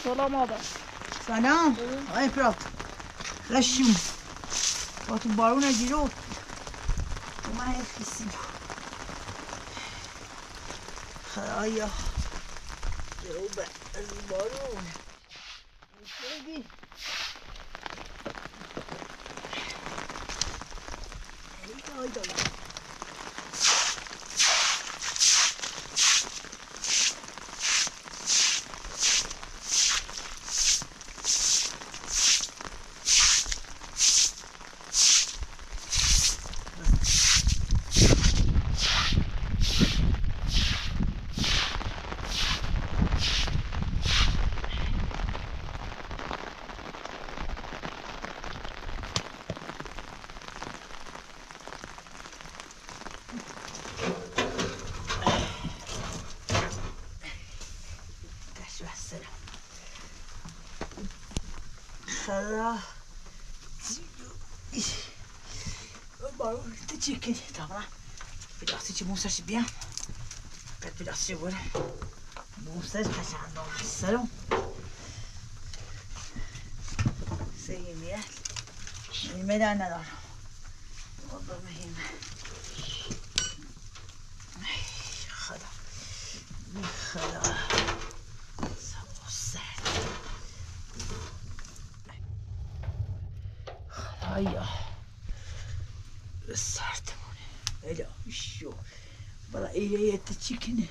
سلام آبا. سلام آقای پرات رشیم با تو بارون جیرو من خیسیم خدایا جروب از بارون بگی ای دای خدا بارون تچیکی tamam biraz içi musas bien peut biraz seguro musas pasando salon سيمية الميدان دار والله مهم خدا خدا خدایا سرتمونه الا شو برا ایه تچیکنه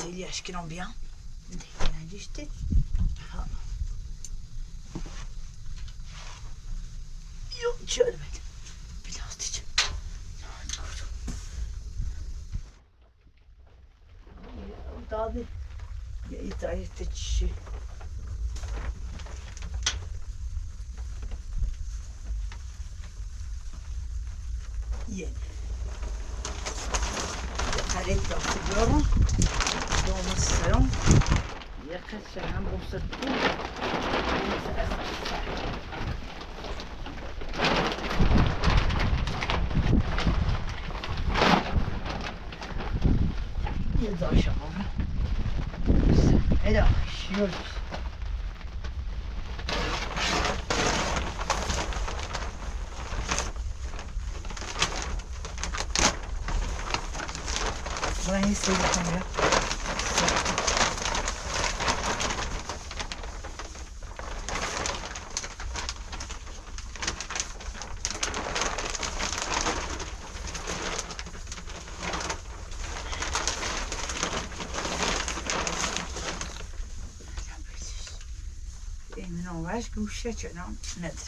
Zeli aşkına bir an. Bence işte. Ha. Yok şöyle ben. Biraz diyeceğim. Daha da ya itaat etçi. Yeni. Karet yapıyorum. Domateslerim yaklaşık hem bu sırtı yedi aşamalı. Ela işiyoruz. Ben hissediyorum ya. Emin ol var guşa çönem nedir?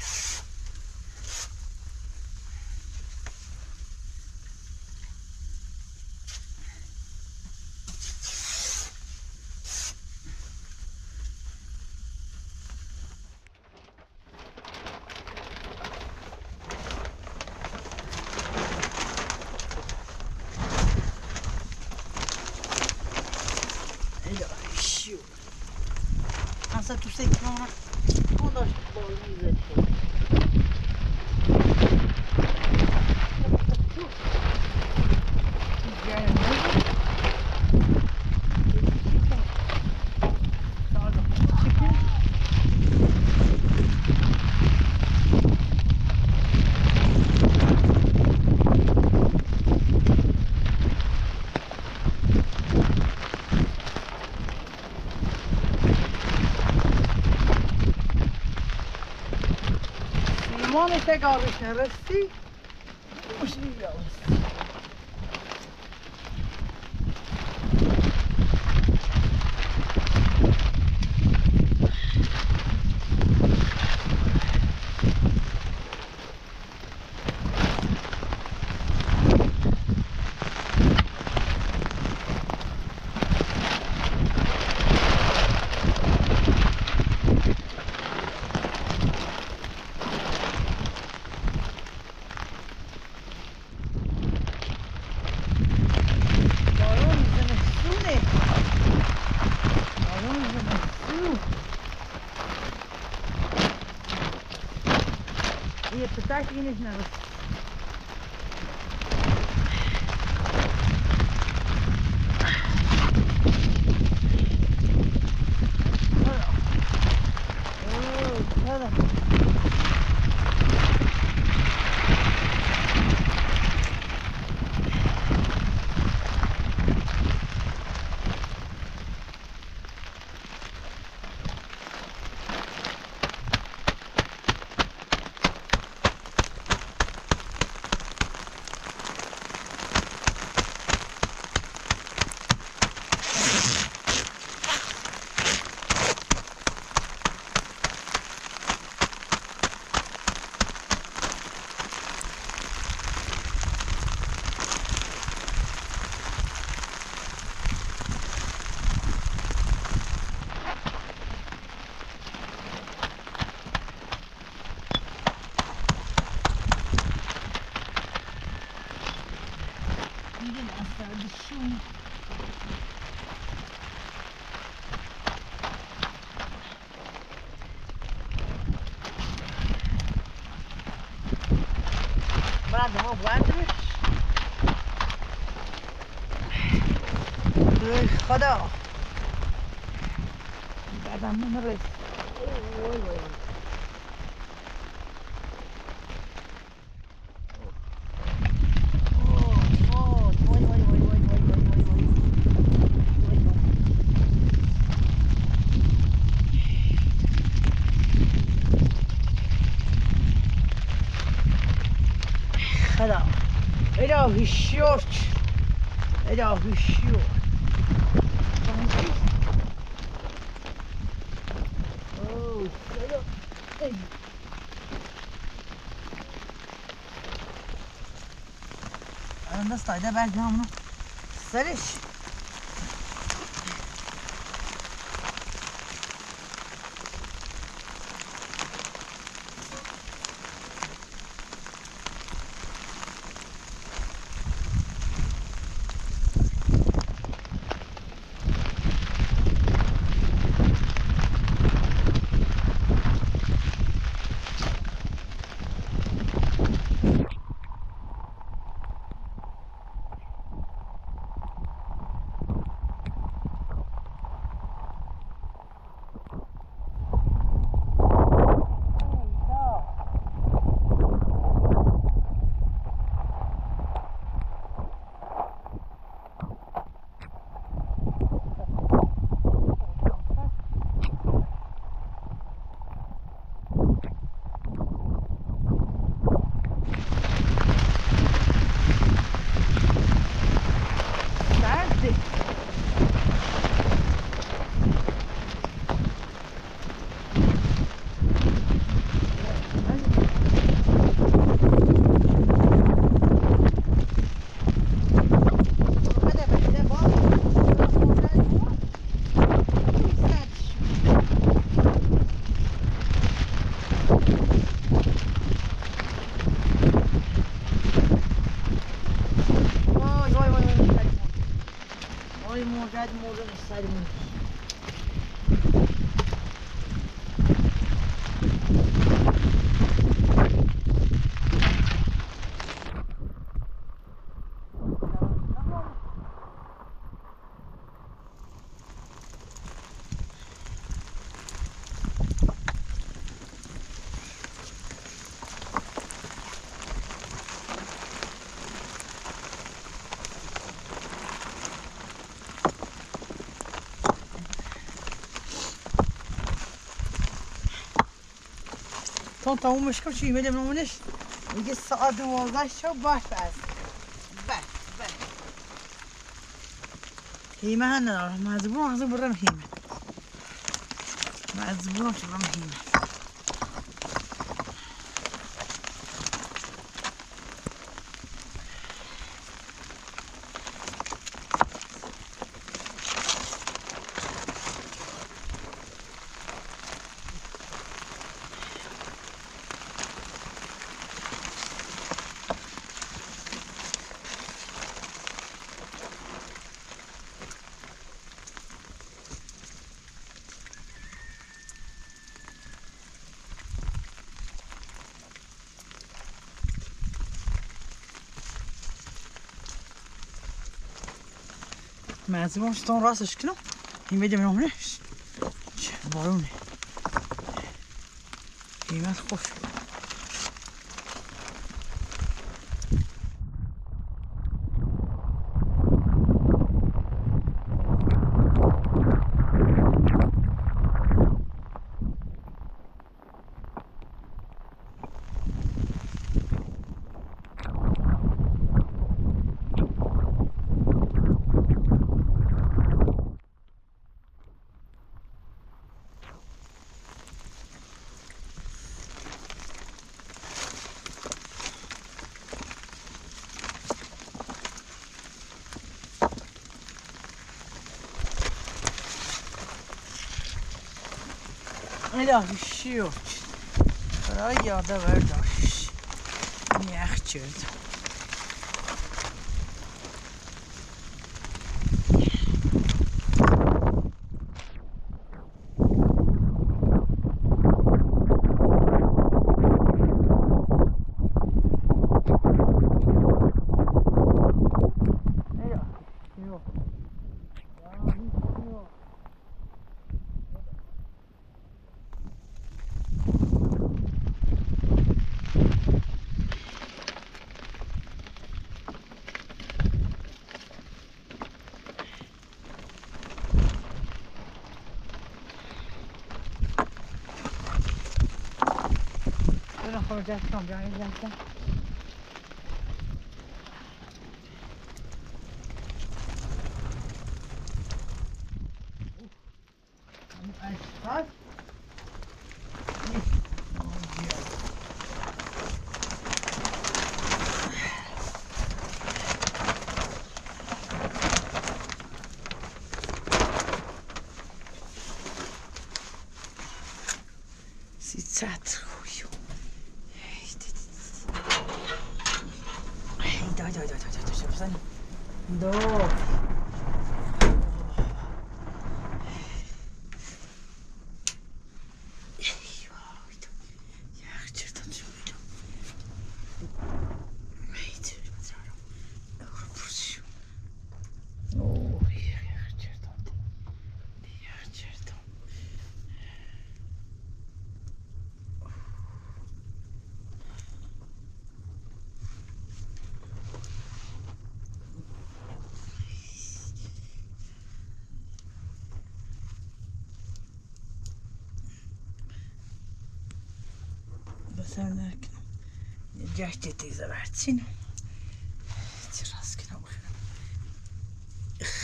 Pensa tous ces plans-là. On a le Mami tekrar resti. Musimy białe. Je hebt de tijd in het nodig. مردم ها بردمش. ای خدا بعدم من رسید. وای وای خدا الهی شکر الهی شکر. اوه خدا الان دست دایده برگه همونو سرش. موجد موجود سرمون تا اون مشکل چی میده مامونش میگه ساعت 12 شب باش بس هیمه هنه مزبون آخذ برم هیمه مزبون آخذ برم هیمه مزبون شتون راستش کنم این میده منامونش بارونه قیمت خوش الهی شکر خدای یاده برداشت یخ چرد خرجتكم جاي جدا أشخاص ساعت خویو دای دو Ennek gyertyét ízevercino. Cirazkino bخير.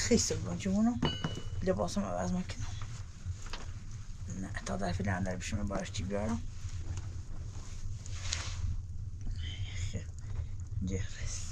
خيس البنجونو لباسم عوض مكنه. نه تا در فیلم اندر بشم باش چی بیارم. جهرس.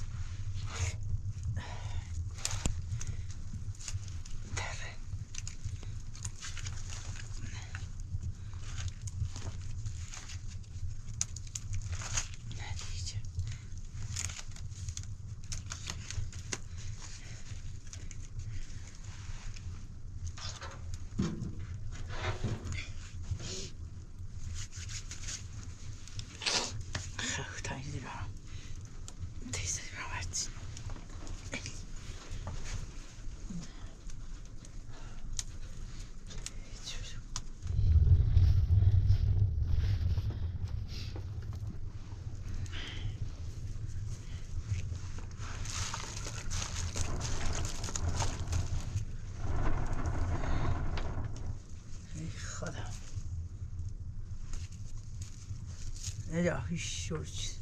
Ja, shorts.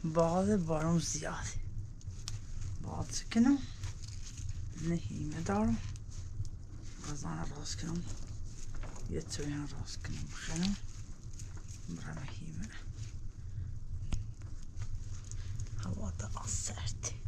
بعض بارم زیاده. بعض کنم نهیمه دارم. بازان راست کنم. یه تویان راست کنم بخنم. برام هیمه. هوا دا سرده.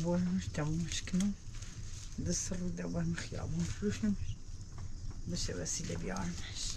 بولمش تمومش کنم دست رو دوباره خیابون فروش نمیشه بشه وسیله بیارمش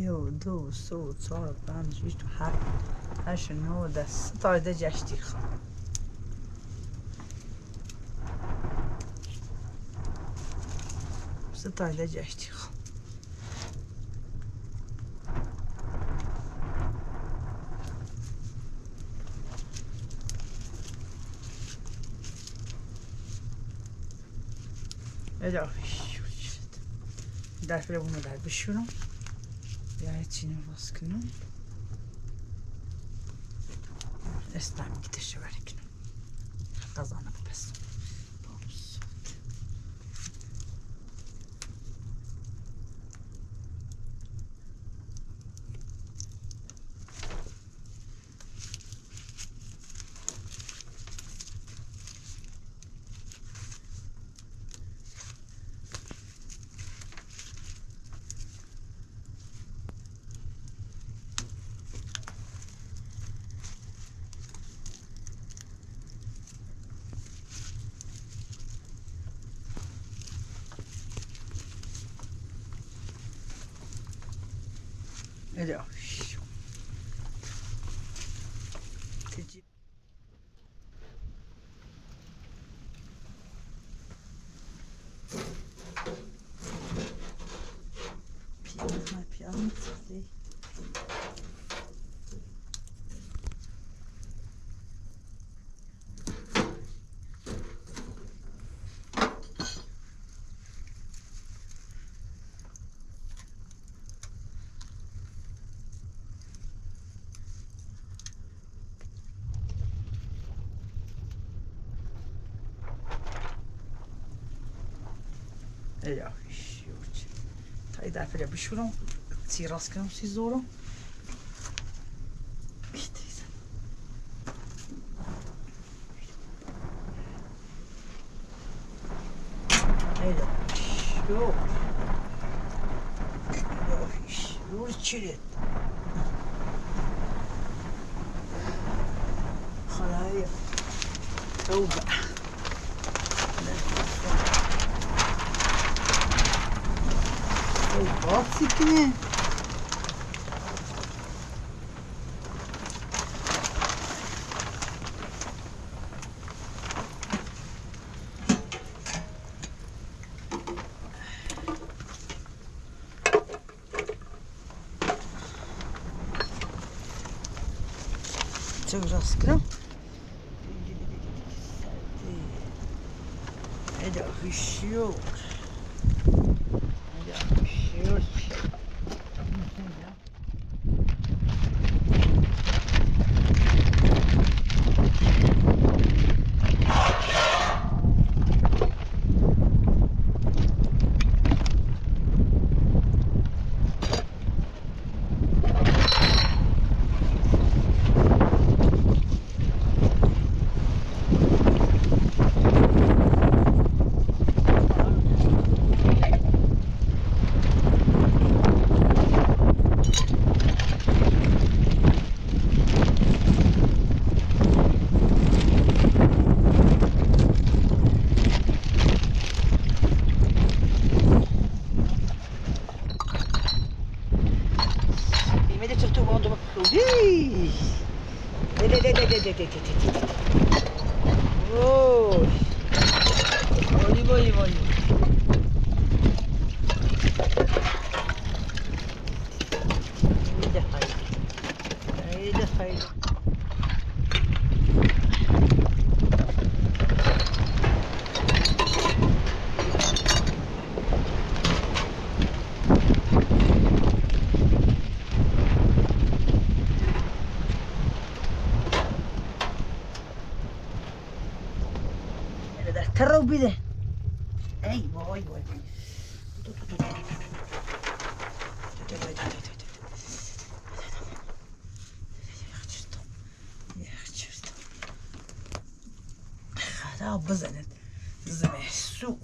1 2 3 4 5 6 7 8 9 10 3 تا ده جشتی خواه ستایده جشتی خواه در فیلم اونو در بشورم یا چینو باز کنم استم گیتشه بری کنم قضانه بپسم Olha, piano, ja, shoot. Ta i därför jag beskjuter si raskan si zoro. Öyle. Yok. Yok. Yok çilit. خلايا توبة Bak sikine. Çok raskına. Hadi akışıyor. Hadi akışıyor. Ой, воли. Haydi. ترى وبده اي باي خراب بزنت زمحسون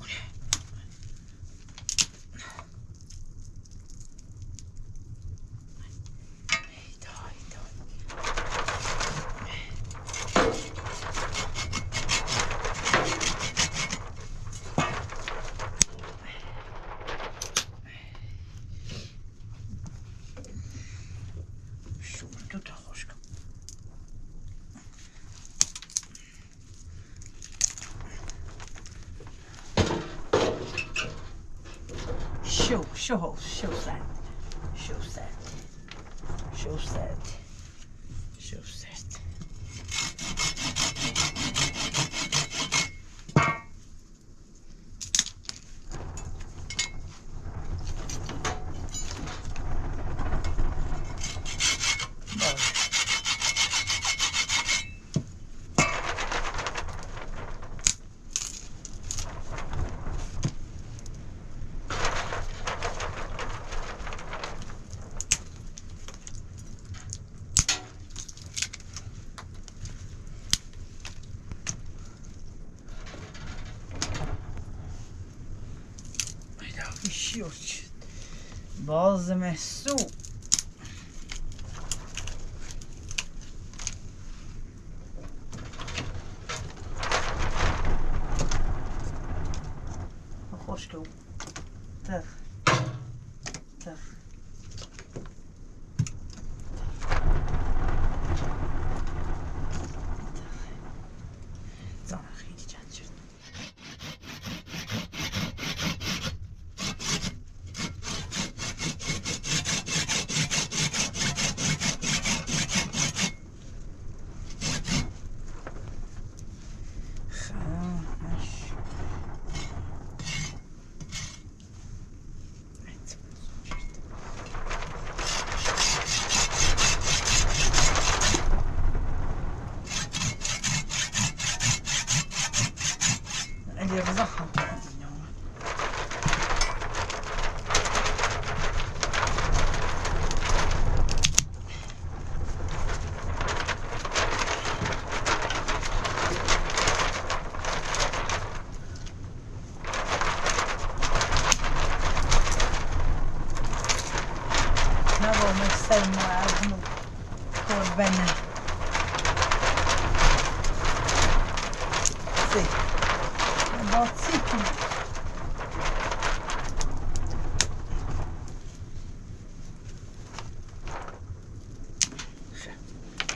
شو سرد. Short. باز محسو خوش کو تخ اللي رزقها نبغى نستلم عزمه ربنا زي باطيكم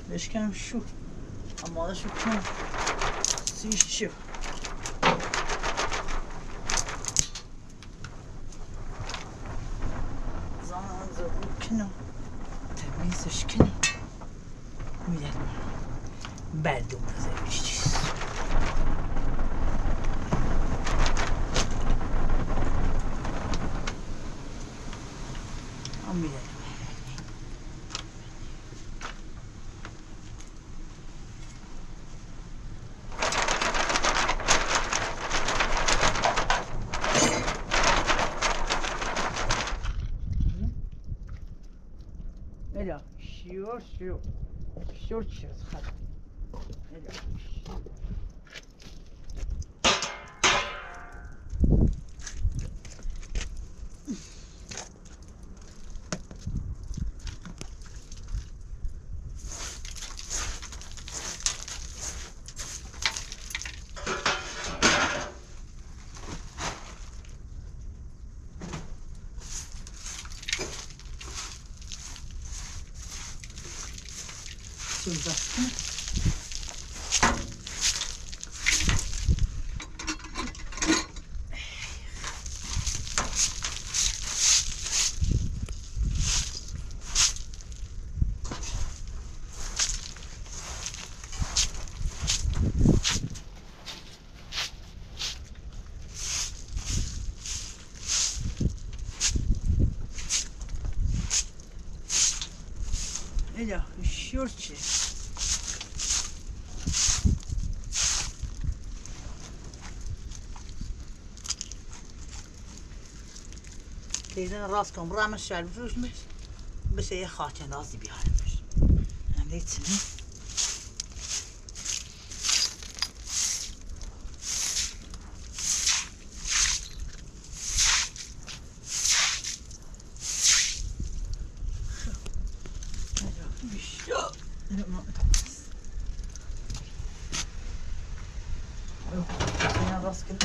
ليش كان شو اما هذا شو كان شوف زمان زبون كنو تمیزش کنی میدن بعد مزه Ela, şur çiz hadi. Ela. Baskın. Ela, üşüyor ki. تیزن راست کن برامش شل بروش میش بشه یه خاطر نازی بیارمش هم دیتنی راست کن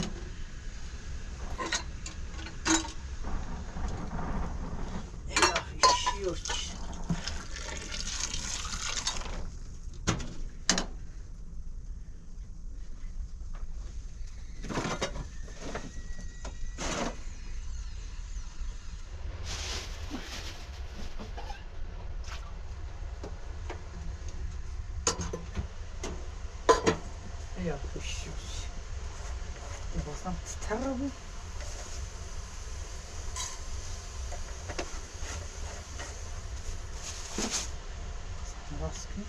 یا خوشش بازم تر بود راست کن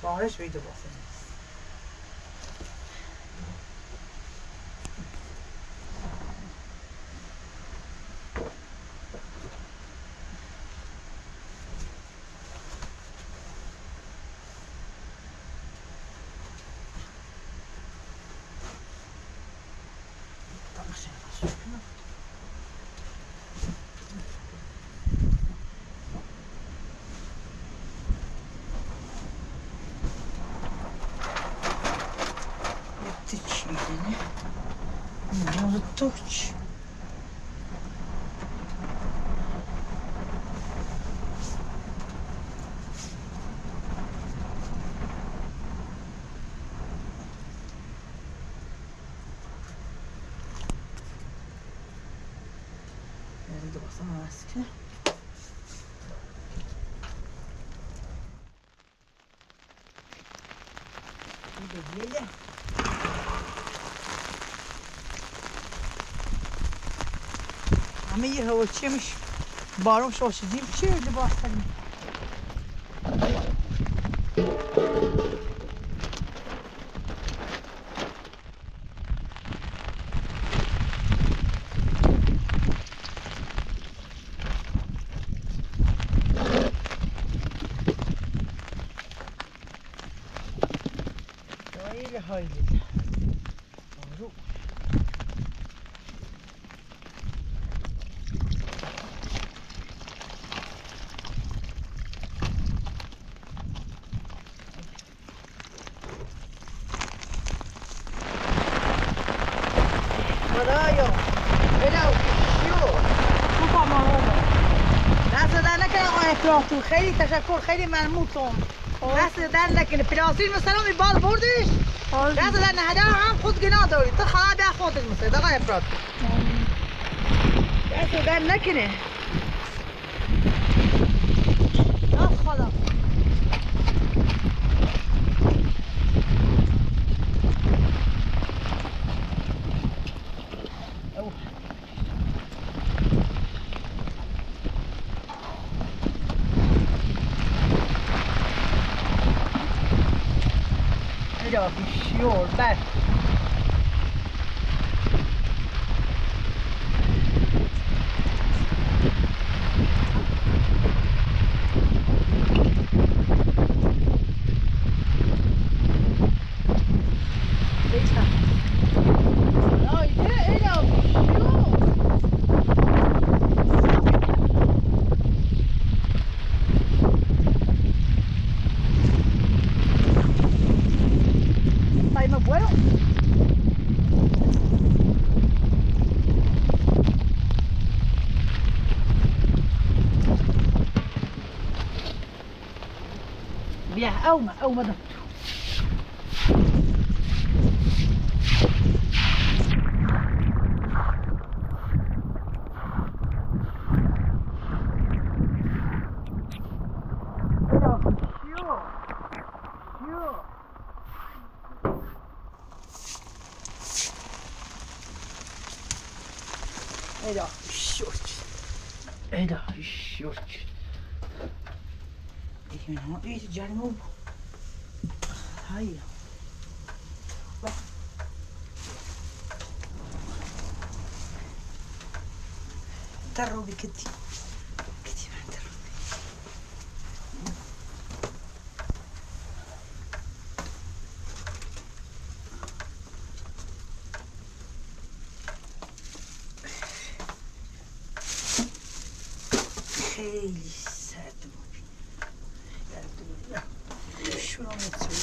باهرش ویدو باسه Toć. Nerede baksana maske? Bir de diyelim. همه یه هوا چیه میشه بارون شاشیدیم چیه لباس کنیم خیلی هایلی بارون تو خیلی تشکر خیلی ممنونم دست در نکنه پلاستیک مثلا می بال بردش دست در نه هم خود گناه داری تو خواهد بیا خودت مثلا آقای افراد دست در نکنه دست خدا Ja, wie sure, back. أو ما دمت Eda, short. Eda, short. You know, eat Jango. Hi. Tarrobi كتي كتي ما tarrobi. خیلی سرد بود. شو رو می‌تونی.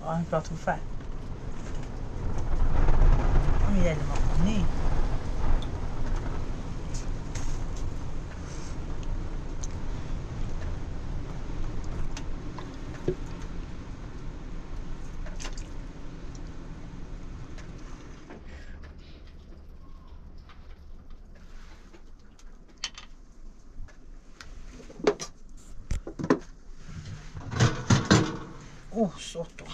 Ja, en pratar om färg. Nu gäller det att komma ner. Sotto.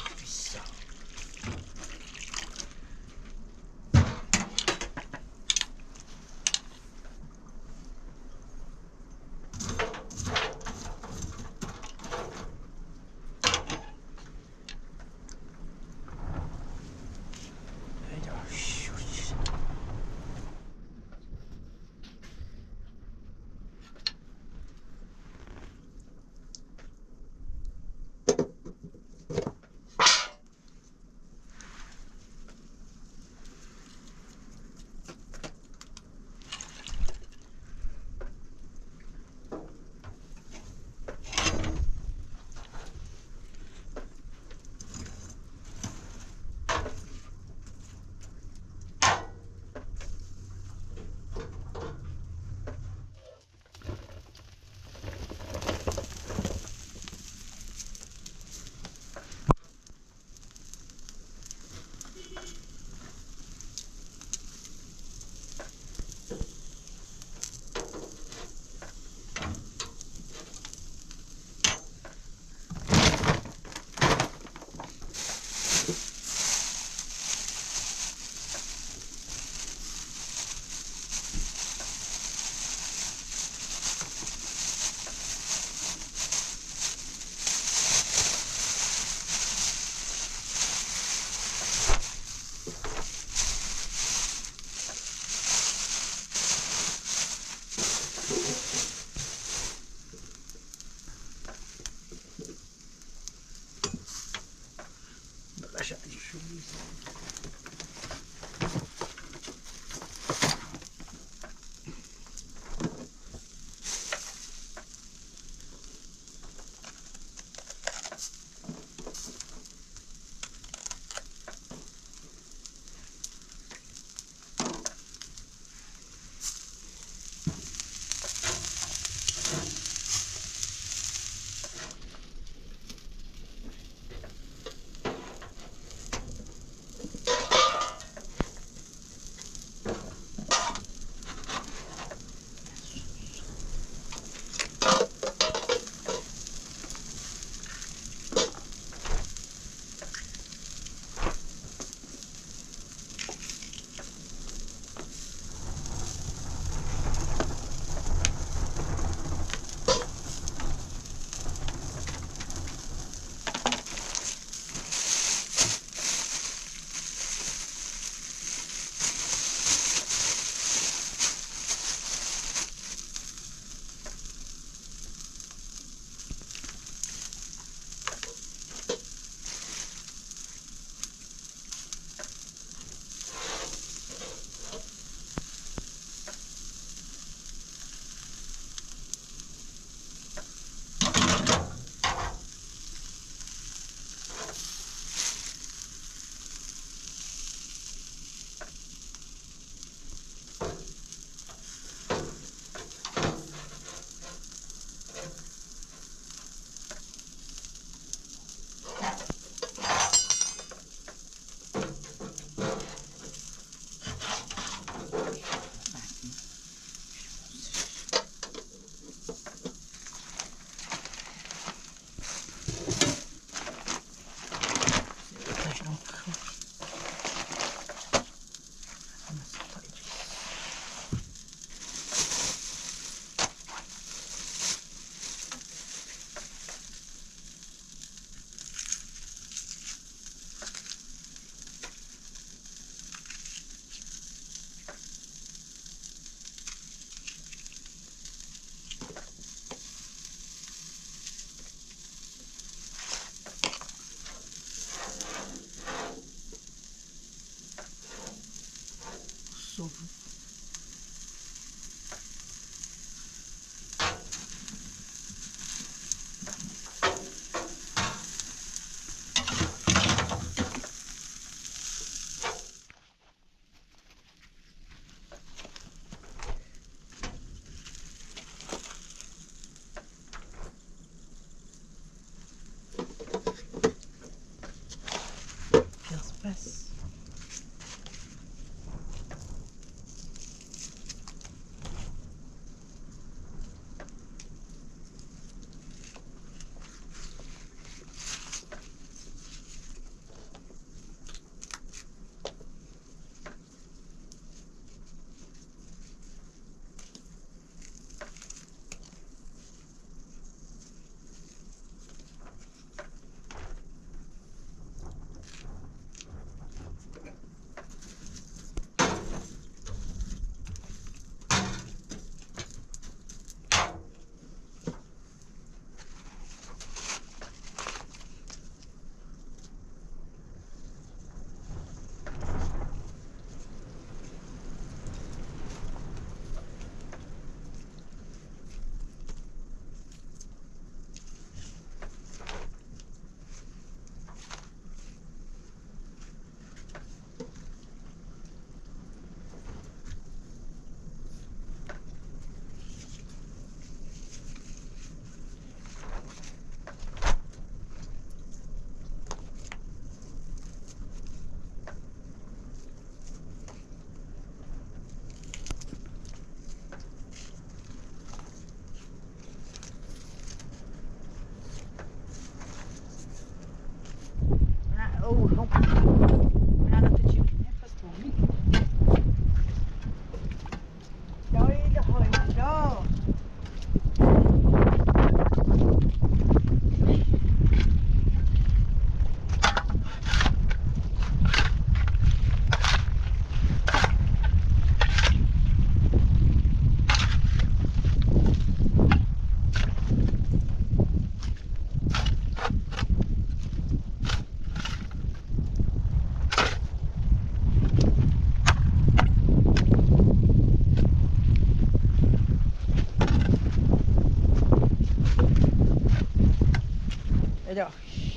اجا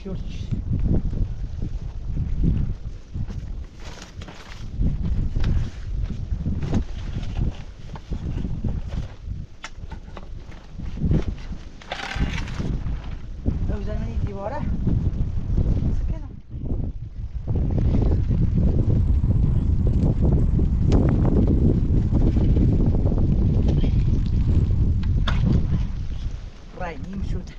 شورت لو زمانی دیواره سکنم رای نیم شد